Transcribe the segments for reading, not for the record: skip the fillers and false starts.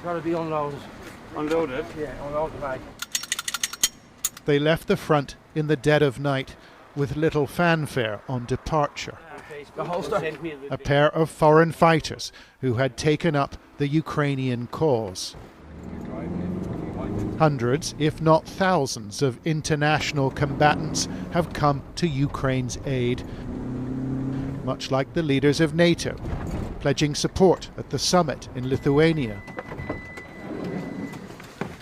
got to be unloaded. Unloaded? Yeah, unload the bag. They left the front in the dead of night with little fanfare on departure. The holster. A pair of foreign fighters who had taken up the Ukrainian cause. Hundreds, if not thousands, of international combatants have come to Ukraine's aid, much like the leaders of NATO, pledging support at the summit in Lithuania.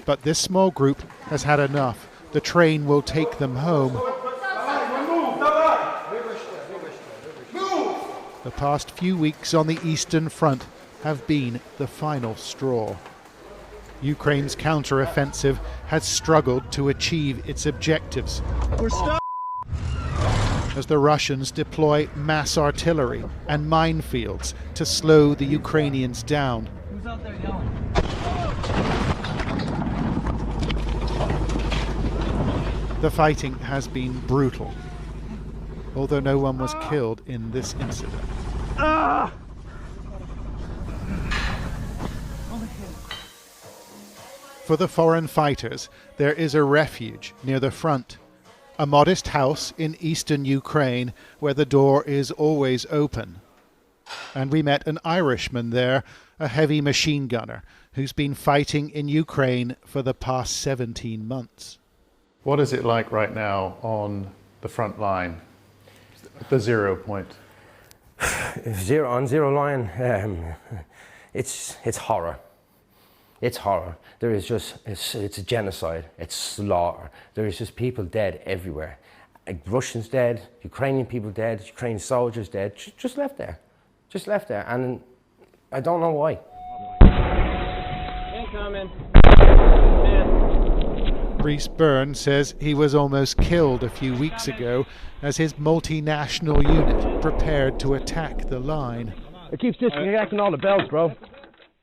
But this small group has had enough. The train will take them home. The past few weeks on the Eastern Front have been the final straw. Ukraine's counter-offensive has struggled to achieve its objectives as the Russians deploy mass artillery and minefields to slow the Ukrainians down. Who's out there yelling? The fighting has been brutal, although no one was killed in this incident. For the foreign fighters, there is a refuge near the front, a modest house in eastern Ukraine where the door is always open. And we met an Irishman there, a heavy machine gunner, who's been fighting in Ukraine for the past 17 months. What is it like right now on the front line, the 0 point? Zero line, it's horror. It's horror. There is just, it's a genocide, it's slaughter. There is just people dead everywhere. Russians dead, Ukrainian people dead, Ukrainian soldiers dead, just left there. Just left there, and I don't know why. Incoming. Rhys Byrne says he was almost killed a few weeks ago as his multinational unit prepared to attack the line. It keeps disconnecting all the bells, bro.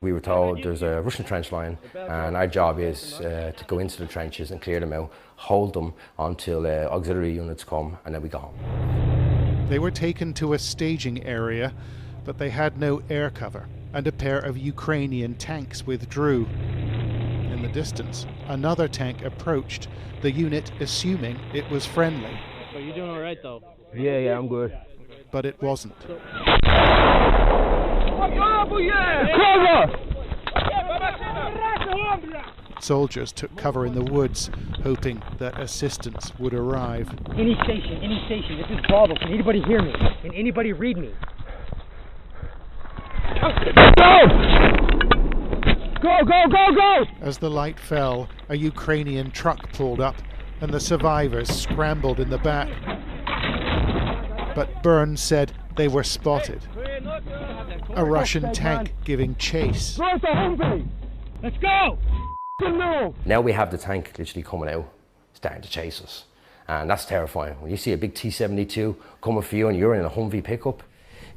We were told there's a Russian trench line, and our job is to go into the trenches and clear them out, hold them until auxiliary units come, and then we go home. They were taken to a staging area, but they had no air cover, and a pair of Ukrainian tanks withdrew. In the distance, another tank approached, the unit assuming it was friendly. But you're doing all right, though. Yeah, I'm good. But it wasn't. Soldiers took cover in the woods, hoping that assistance would arrive. Any station, this is Bravo. Can anybody hear me? Can anybody read me? Go! As the light fell, a Ukrainian truck pulled up, and the survivors scrambled in the back. But Byrne said they were spotted. A Russian tank giving chase. Let's go! Now we have the tank literally coming out, starting to chase us. And that's terrifying. When you see a big T-72 coming for you and you're in a Humvee pickup,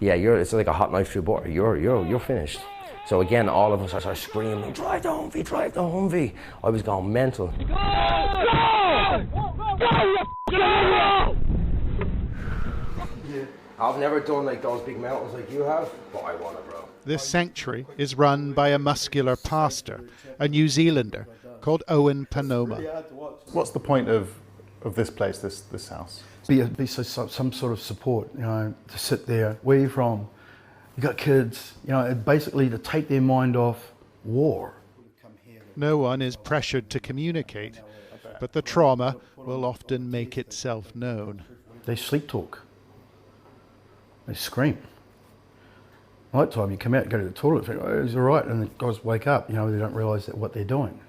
yeah, it's like a hot knife through butter. You're finished. So again, all of us are screaming, drive the Humvee. I was going mental. Go! I've never done like those big mountains like you have, but I want it, bro. This sanctuary is run by a muscular pastor, a New Zealander called Owen Panoma. What's the point of this place, this house? Be some sort of support, you know, to sit there. Where are you from? You got kids, you know, basically to take their mind off war. No one is pressured to communicate, but the trauma will often make itself known. They sleep talk. They scream. Night time, you come out, go to the toilet, think, oh, it's all right, and the guys wake up, you know, they don't realise that what they're doing.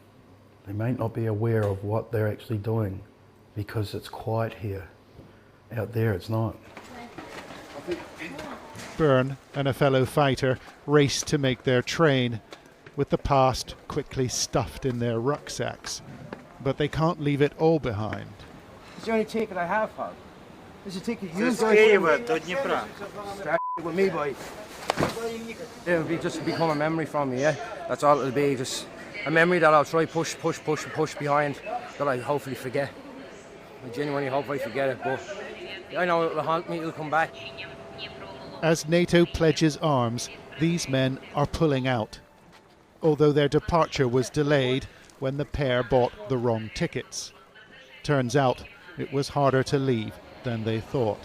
They may not be aware of what they're actually doing because it's quiet here. Out there, it's not. Byrne and a fellow fighter race to make their train, with the past quickly stuffed in their rucksacks. But they can't leave it all behind. It's the only ticket I have, pal. This is a ticket you guys with me, boy. It'll be just become a memory from me, yeah? That's all it'll be, just a memory that I'll try push behind, that I hopefully forget. I genuinely hope I forget it, but I know it'll haunt me, it'll come back. As NATO pledges arms, these men are pulling out. although their departure was delayed when the pair bought the wrong tickets. Turns out it was harder to leave than they thought.